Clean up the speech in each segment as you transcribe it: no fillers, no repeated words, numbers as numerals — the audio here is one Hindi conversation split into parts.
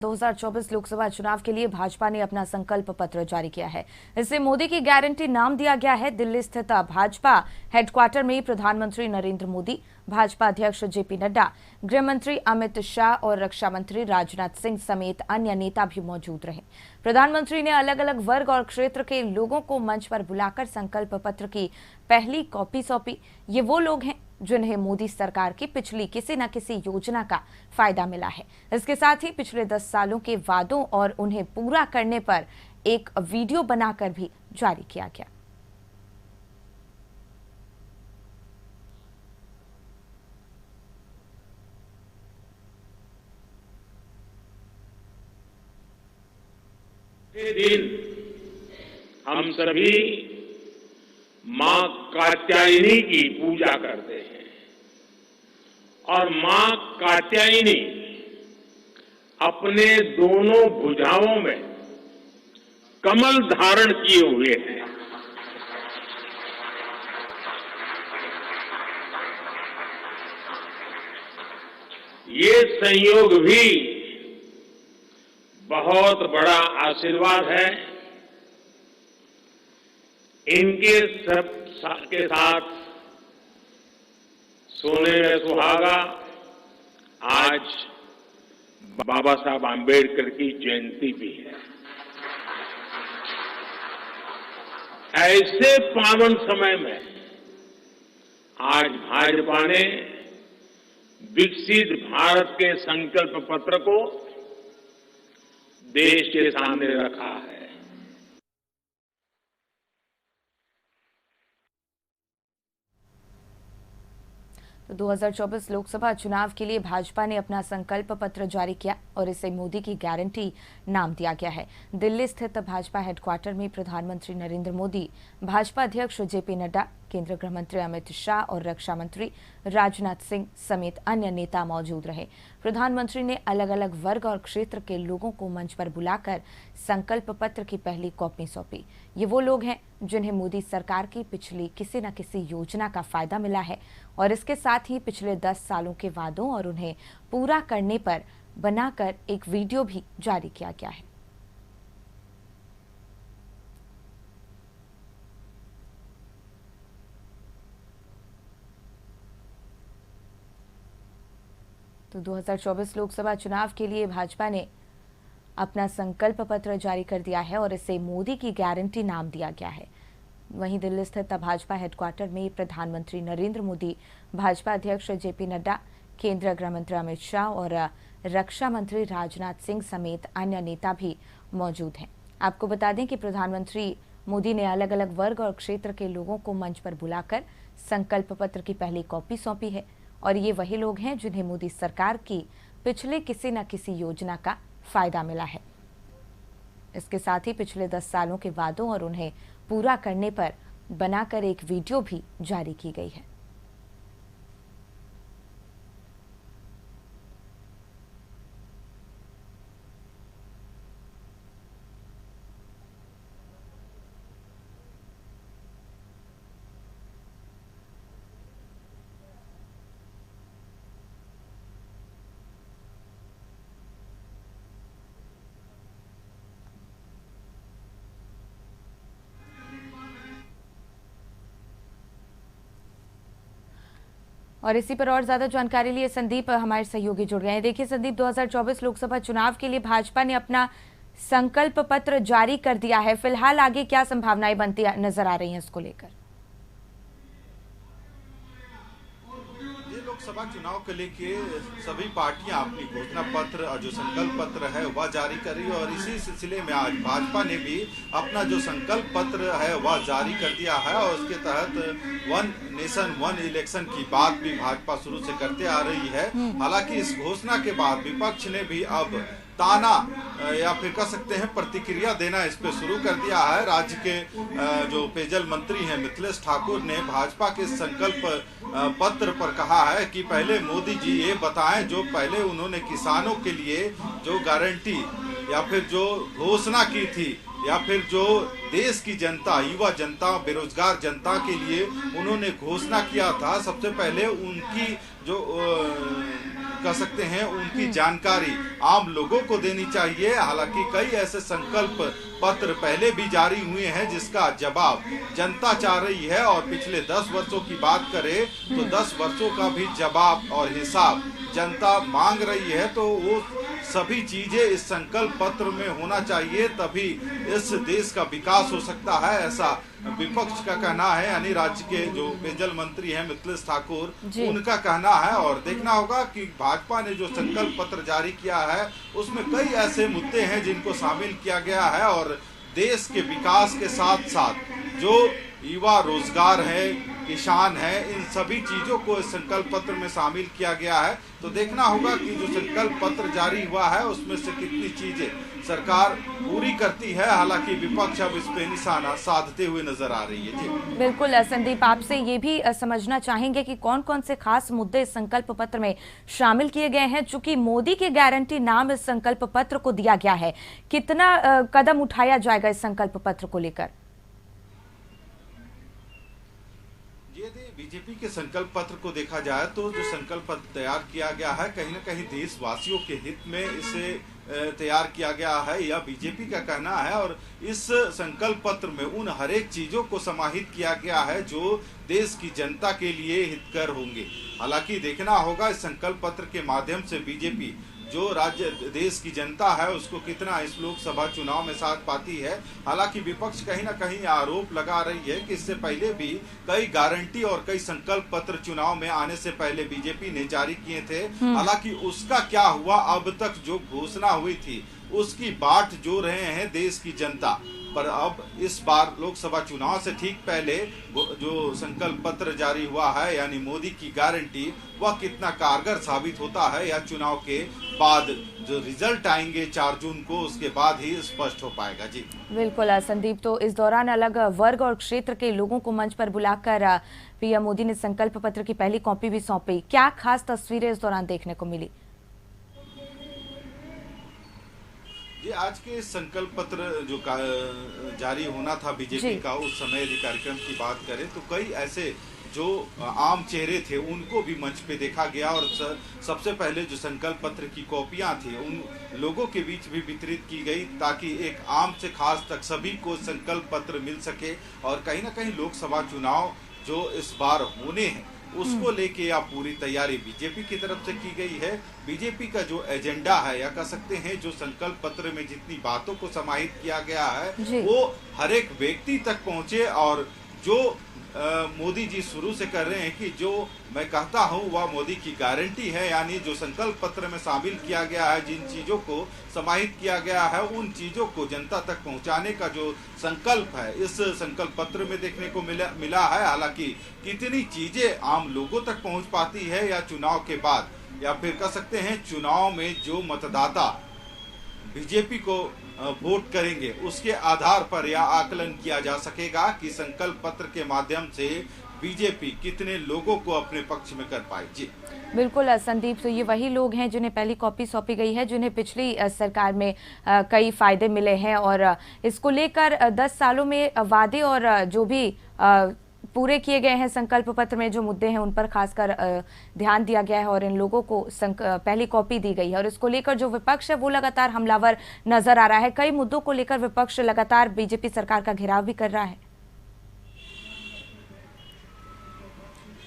2024 लोकसभा चुनाव के लिए भाजपा ने अपना संकल्प पत्र जारी किया है। इसे मोदी की गारंटी नाम दिया गया है। दिल्ली स्थित भाजपा हेडक्वार्टर में प्रधानमंत्री नरेंद्र मोदी, भाजपा अध्यक्ष जेपी नड्डा, गृह मंत्री अमित शाह और रक्षा मंत्री राजनाथ सिंह समेत अन्य नेता भी मौजूद रहे। प्रधानमंत्री ने अलग अलग वर्ग और क्षेत्र के लोगों को मंच पर बुलाकर संकल्प पत्र की पहली कॉपी सौंपी। ये वो लोग हैं जिन्हें मोदी सरकार की पिछली किसी न किसी योजना का फायदा मिला है। इसके साथ ही पिछले 10 सालों के वादों और उन्हें पूरा करने पर एक वीडियो बनाकर भी जारी किया गया। दिन हम सभी मां कात्यायनी की पूजा करते हैं और मां कात्यायनी अपने दोनों भुजाओं में कमल धारण किए हुए हैं। ये संयोग भी बहुत बड़ा आशीर्वाद है। इनके सब के साथ सोने में सुहागा आज बाबा साहब आंबेडकर की जयंती भी है। ऐसे पावन समय में आज भाजपा ने विकसित भारत के संकल्प पत्र को देश के सामने रखा है। तो 2024 लोकसभा चुनाव के लिए भाजपा ने अपना संकल्प पत्र जारी किया और इसे मोदी की गारंटी नाम दिया गया है। दिल्ली स्थित भाजपा हेडक्वार्टर में प्रधानमंत्री नरेंद्र मोदी, भाजपा अध्यक्ष जेपी नड्डा, केंद्रीय गृह मंत्री अमित शाह और रक्षा मंत्री राजनाथ सिंह समेत अन्य नेता मौजूद रहे। प्रधानमंत्री ने अलग अलग वर्ग और क्षेत्र के लोगों को मंच पर बुलाकर संकल्प पत्र की पहली कॉपी सौंपी। ये वो लोग हैं जिन्हें मोदी सरकार की पिछली किसी न किसी योजना का फायदा मिला है और इसके साथ ही पिछले 10 सालों के वादों और उन्हें पूरा करने पर बनाकर एक वीडियो भी जारी किया गया है। तो 2024 लोकसभा चुनाव के लिए भाजपा ने अपना संकल्प पत्र जारी कर दिया है और इसे मोदी की गारंटी नाम दिया गया है। वहीं दिल्ली स्थित भाजपा हेडक्वार्टर में प्रधानमंत्री नरेंद्र मोदी, भाजपा अध्यक्ष जेपी नड्डा, केंद्रीय गृह मंत्री अमित शाह और रक्षा मंत्री राजनाथ सिंह समेत अन्य नेता भी मौजूद हैं। आपको बता दें कि प्रधानमंत्री मोदी ने अलग अलग वर्ग और क्षेत्र के लोगों को मंच पर बुलाकर संकल्प पत्र की पहली कॉपी सौंपी है और ये वही लोग हैं जिन्हें मोदी सरकार की पिछले किसी न किसी योजना का फायदा मिला है। इसके साथ ही पिछले 10 सालों के वादों और उन्हें पूरा करने पर बनाकर एक वीडियो भी जारी की गई है। और इसी पर और ज्यादा जानकारी लिए संदीप हमारे सहयोगी जुड़ गए हैं। देखिए संदीप, 2024 लोकसभा चुनाव के लिए भाजपा ने अपना संकल्प पत्र जारी कर दिया है। फिलहाल आगे क्या संभावनाएं बनती नजर आ रही हैं इसको लेकर? लोकसभा चुनाव के लेके सभी पार्टियां अपनी घोषणा पत्र और जो संकल्प पत्र है वह जारी कर रही है और इसी सिलसिले में आज भाजपा ने भी अपना जो संकल्प पत्र है वह जारी कर दिया है और उसके तहत वन नेशन वन इलेक्शन की बात भी भाजपा शुरू से करते आ रही है। हालांकि इस घोषणा के बाद विपक्ष ने भी अब ताना या फिर कह सकते हैं प्रतिक्रिया देना इस पे शुरू कर दिया है। राज्य के जो पेयजल मंत्री हैं मिथिलेश ठाकुर ने भाजपा के संकल्प पत्र पर कहा है कि पहले मोदी जी ये बताएं जो पहले उन्होंने किसानों के लिए जो गारंटी या फिर जो घोषणा की थी या फिर जो देश की जनता, युवा जनता, बेरोजगार जनता के लिए उन्होंने घोषणा किया था, सबसे पहले उनकी जो कह सकते हैं उनकी जानकारी आम लोगों को देनी चाहिए। हालांकि कई ऐसे संकल्प पत्र पहले भी जारी हुए हैं जिसका जवाब जनता चाह रही है, और पिछले 10 वर्षों की बात करें तो 10 वर्षों का भी जवाब और हिसाब जनता मांग रही है। तो वो सभी चीजें इस संकल्प पत्र में होना चाहिए, तभी इस देश का विकास हो सकता है, ऐसा विपक्ष का कहना है। यानी राज्य के जो पेयजल मंत्री हैं मिथिलेश ठाकुर, उनका कहना है। और देखना होगा कि भाजपा ने जो संकल्प पत्र जारी किया है उसमें कई ऐसे मुद्दे हैं जिनको शामिल किया गया है, और देश के विकास के साथ साथ जो युवा रोजगार है, किसान है, इन सभी चीजों को इस संकल्प पत्र में शामिल किया गया है। तो देखना होगा कि जो संकल्प पत्र जारी हुआ है उसमें से कितनी चीजें सरकार पूरी करती है। हालांकि विपक्ष अब इस पे निशाना साधते हुए नजर आ रही है। जी बिल्कुल संदीप, आपसे ये भी समझना चाहेंगे कि कौन कौन से खास मुद्दे इस संकल्प पत्र में शामिल किए गए हैं। चूंकि मोदी की गारंटी नाम इस संकल्प पत्र को दिया गया है, कितना कदम उठाया जाएगा इस संकल्प पत्र को लेकर? यदि बीजेपी के संकल्प पत्र को देखा जाए तो जो संकल्प पत्र तैयार किया गया है कहीं न कहीं देशवासियों के हित में इसे तैयार किया गया है, यह बीजेपी का कहना है। और इस संकल्प पत्र में उन हर एक चीजों को समाहित किया गया है जो देश की जनता के लिए हितकर होंगे। हालांकि देखना होगा इस संकल्प पत्र के माध्यम से बीजेपी जो राज्य देश की जनता है उसको कितना इस लोकसभा चुनाव में साथ पाती है। हालांकि विपक्ष कहीं ना कहीं आरोप लगा रही है कि इससे पहले भी कई गारंटी और कई संकल्प पत्र चुनाव में आने से पहले बीजेपी ने जारी किए थे। हालांकि उसका क्या हुआ, अब तक जो घोषणा हुई थी उसकी बाट जो रहे हैं देश की जनता। पर अब इस बार लोकसभा चुनाव से ठीक पहले जो संकल्प पत्र जारी हुआ है यानी मोदी की गारंटी, वह कितना कारगर साबित होता है या चुनाव के बाद जो रिजल्ट आएंगे 4 जून को, उसके बाद ही स्पष्ट हो पाएगा। जी बिल्कुल संदीप, तो इस दौरान अलग वर्ग और क्षेत्र के लोगों को मंच पर बुलाकर पीएम मोदी ने संकल्प पत्र की पहली कॉपी भी सौंपी। क्या खास तस्वीरें इस दौरान देखने को मिली? ये आज के संकल्प पत्र जो जारी होना था बीजेपी का, उस समय यदि कार्यक्रम की बात करें तो कई ऐसे जो आम चेहरे थे उनको भी मंच पे देखा गया, और सबसे पहले जो संकल्प पत्र की कॉपियां थी उन लोगों के बीच भी वितरित की गई ताकि एक आम से खास तक सभी को संकल्प पत्र मिल सके। और कहीं ना कहीं लोकसभा चुनाव जो इस बार होने हैं उसको लेके या पूरी तैयारी बीजेपी की तरफ से की गई है। बीजेपी का जो एजेंडा है या कह सकते हैं जो संकल्प पत्र में जितनी बातों को समाहित किया गया है वो हर एक व्यक्ति तक पहुंचे, और जो मोदी जी शुरू से कर रहे हैं कि जो मैं कहता हूं वह मोदी की गारंटी है, यानी जो संकल्प पत्र में शामिल किया गया है, जिन चीजों को समाहित किया गया है उन चीजों को जनता तक पहुंचाने का जो संकल्प है इस संकल्प पत्र में देखने को मिला है। हालांकि कितनी चीजें आम लोगों तक पहुंच पाती है या चुनाव के बाद या फिर कह सकते हैं चुनाव में जो मतदाता बीजेपी को वोट करेंगे उसके आधार पर यह आकलन किया जा सकेगा कि संकल्प पत्र के माध्यम से बीजेपी कितने लोगों को अपने पक्ष में कर पाई। जी बिल्कुल संदीप, तो ये वही लोग हैं जिन्हें पहली कॉपी सौंपी गई है, जिन्हें पिछली सरकार में कई फायदे मिले हैं, और इसको लेकर 10 सालों में वादे और जो भी पूरे किए गए हैं संकल्प पत्र में जो मुद्दे हैं उन पर खासकर ध्यान दिया गया है, और इन लोगों को पहली कॉपी दी गई है। और इसको लेकर जो विपक्ष है वो लगातार हमलावर नजर आ रहा है। कई मुद्दों को लेकर विपक्ष लगातार बीजेपी सरकार का घेराव भी कर रहा है।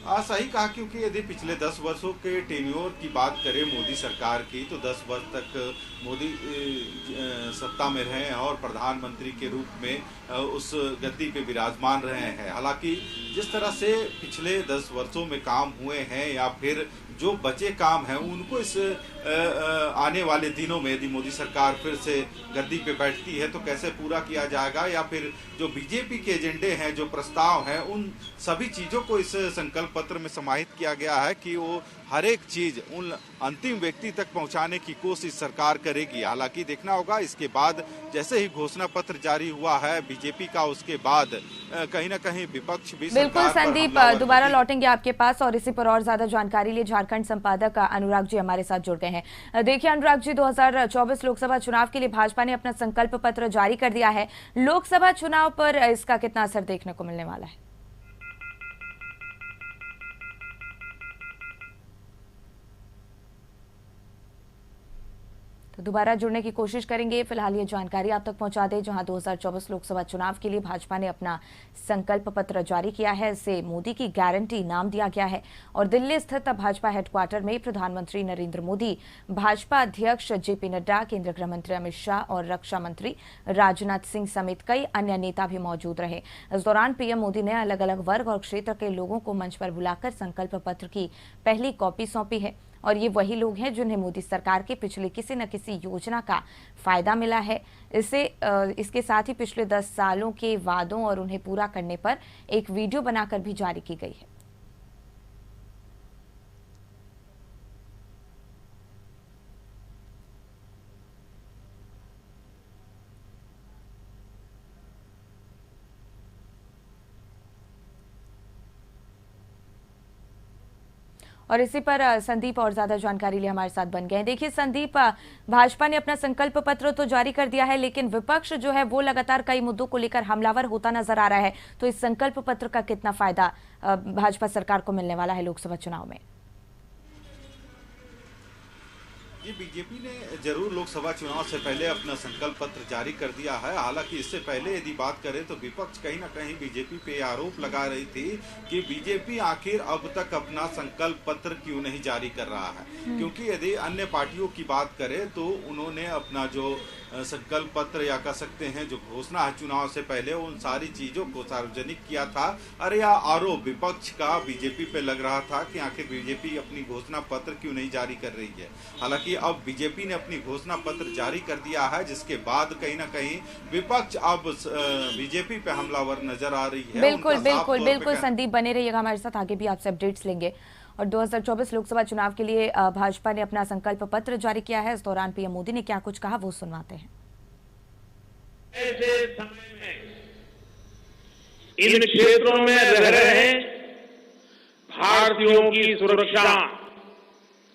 सही कहा, क्योंकि यदि पिछले 10 वर्षों के टेन्योर की बात करें मोदी सरकार की तो 10 वर्ष तक मोदी सत्ता में रहे हैं और प्रधानमंत्री के रूप में उस गद्दी पे विराजमान रहे हैं। हालांकि जिस तरह से पिछले 10 वर्षों में काम हुए हैं या फिर जो बचे काम हैं उनको इस आने वाले दिनों में यदि मोदी सरकार फिर से गद्दी पे बैठती है तो कैसे पूरा किया जाएगा, या फिर जो बीजेपी के एजेंडे हैं, जो प्रस्ताव हैं, उन सभी चीज़ों को इस संकल्प पत्र में समाहित किया गया है कि वो हर एक चीज उन अंतिम व्यक्ति तक पहुंचाने की कोशिश सरकार करेगी। हालांकि देखना होगा इसके बाद जैसे ही घोषणा पत्र जारी हुआ है बीजेपी का, उसके बाद कहीं ना कहीं विपक्ष भी बिल्कुल संदीप, दोबारा लौटेंगे आपके पास और इसी पर और ज्यादा जानकारी लिए झारखंड संपादक अनुराग जी हमारे साथ जुड़ गए हैं। देखिए अनुराग जी, 2024 लोकसभा चुनाव के लिए भाजपा ने अपना संकल्प पत्र जारी कर दिया है। लोकसभा चुनाव पर इसका कितना असर देखने को मिलने वाला है? तो दोबारा जुड़ने की कोशिश करेंगे। फिलहाल ये जानकारी आप तक पहुंचा दें, जहां 2024 लोकसभा चुनाव के लिए भाजपा ने अपना संकल्प पत्र जारी किया है। इसे मोदी की गारंटी नाम दिया गया है और दिल्ली स्थित भाजपा हेडक्वार्टर में प्रधानमंत्री नरेंद्र मोदी, भाजपा अध्यक्ष जेपी नड्डा, केंद्रीय गृह मंत्री अमित शाह और रक्षा मंत्री राजनाथ सिंह समेत कई अन्य नेता भी मौजूद रहे। इस दौरान पीएम मोदी ने अलग अलग वर्ग और क्षेत्र के लोगों को मंच पर बुलाकर संकल्प पत्र की पहली कॉपी सौंपी है और ये वही लोग हैं जिन्हें मोदी सरकार के पिछले किसी न किसी योजना का फायदा मिला है। इसके साथ ही पिछले 10 सालों के वादों और उन्हें पूरा करने पर एक वीडियो बनाकर भी जारी की गई है। और इसी पर संदीप और ज्यादा जानकारी लिए हमारे साथ बन गए हैं। देखिए संदीप, भाजपा ने अपना संकल्प पत्र तो जारी कर दिया है, लेकिन विपक्ष जो है वो लगातार कई मुद्दों को लेकर हमलावर होता नजर आ रहा है। तो इस संकल्प पत्र का कितना फायदा भाजपा सरकार को मिलने वाला है लोकसभा चुनाव में? ये बीजेपी ने जरूर लोकसभा चुनाव से पहले अपना संकल्प पत्र जारी कर दिया है। हालांकि इससे पहले यदि बात करें तो विपक्ष कहीं ना कहीं बीजेपी पे आरोप लगा रही थी कि बीजेपी आखिर अब तक अपना संकल्प पत्र क्यों नहीं जारी कर रहा है, क्योंकि यदि अन्य पार्टियों की बात करें तो उन्होंने अपना जो संकल्प पत्र या कह सकते हैं जो घोषणा है चुनाव से पहले, उन सारी चीजों को सार्वजनिक किया था। अरे यह आरोप विपक्ष का बीजेपी पे लग रहा था कि आखिर बीजेपी अपनी घोषणा पत्र क्यों नहीं जारी कर रही है। हालांकि अब बीजेपी ने अपनी घोषणा पत्र जारी कर दिया है, जिसके बाद कहीं ना कहीं विपक्ष अब बीजेपी पे हमलावर नजर आ रही है। बिल्कुल बिल्कुल बिल्कुल संदीप, बने रहिएगा हमारे साथ, आगे भी आपसे अपडेट्स लेंगे। और 2024 लोकसभा चुनाव के लिए भाजपा ने अपना संकल्प पत्र जारी किया है। इस दौरान पीएम मोदी ने क्या कुछ कहा वो सुनवाते हैं। ऐसे समय में इन क्षेत्रों में रह रहे भारतीयों की सुरक्षा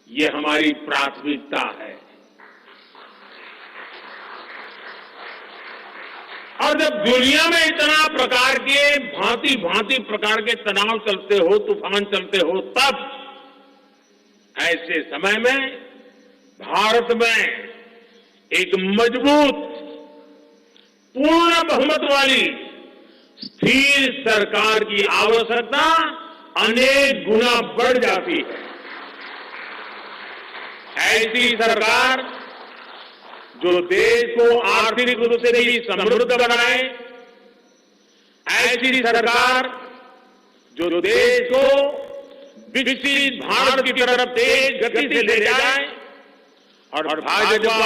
ये हमारी प्राथमिकता है। और जब दुनिया में इतना प्रकार के भांति भांति प्रकार के तनाव चलते हो, तूफान चलते हो, तब ऐसे समय में भारत में एक मजबूत, पूर्ण बहुमत वाली स्थिर सरकार की आवश्यकता अनेक गुना बढ़ जाती है। ऐसी सरकार जो देश को आर्थिक रूप से भी समृद्ध बनाए, ऐसी सरकार जो देश को विकसित भारत की तरफ तेज गति से ले जाए, और भाजपा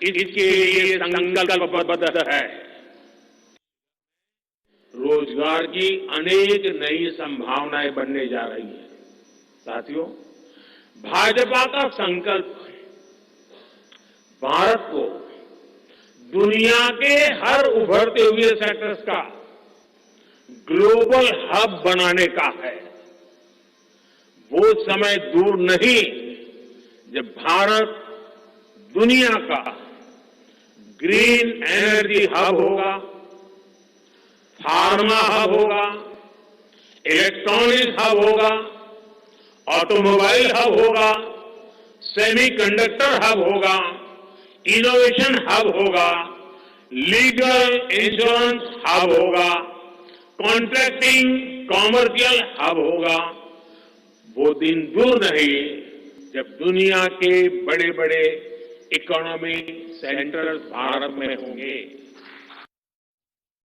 इसके लिए संकल्पबद्ध है। रोजगार की अनेक नई संभावनाएं बनने जा रही है। साथियों, भाजपा का संकल्प भारत को दुनिया के हर उभरते हुए सेक्टर्स का ग्लोबल हब बनाने का है। वो समय दूर नहीं जब भारत दुनिया का ग्रीन एनर्जी हब होगा, फार्मा हब होगा, इलेक्ट्रॉनिक्स हब होगा, ऑटोमोबाइल हब होगा, सेमीकंडक्टर हब होगा, इनोवेशन हब होगा, लीगल इंश्योरेंस हब होगा, कॉन्ट्रैक्टिंग कॉमर्शियल हब होगा। वो दिन दूर नहीं जब दुनिया के बड़े बड़े इकोनॉमी सेंटर्स भारत में होंगे।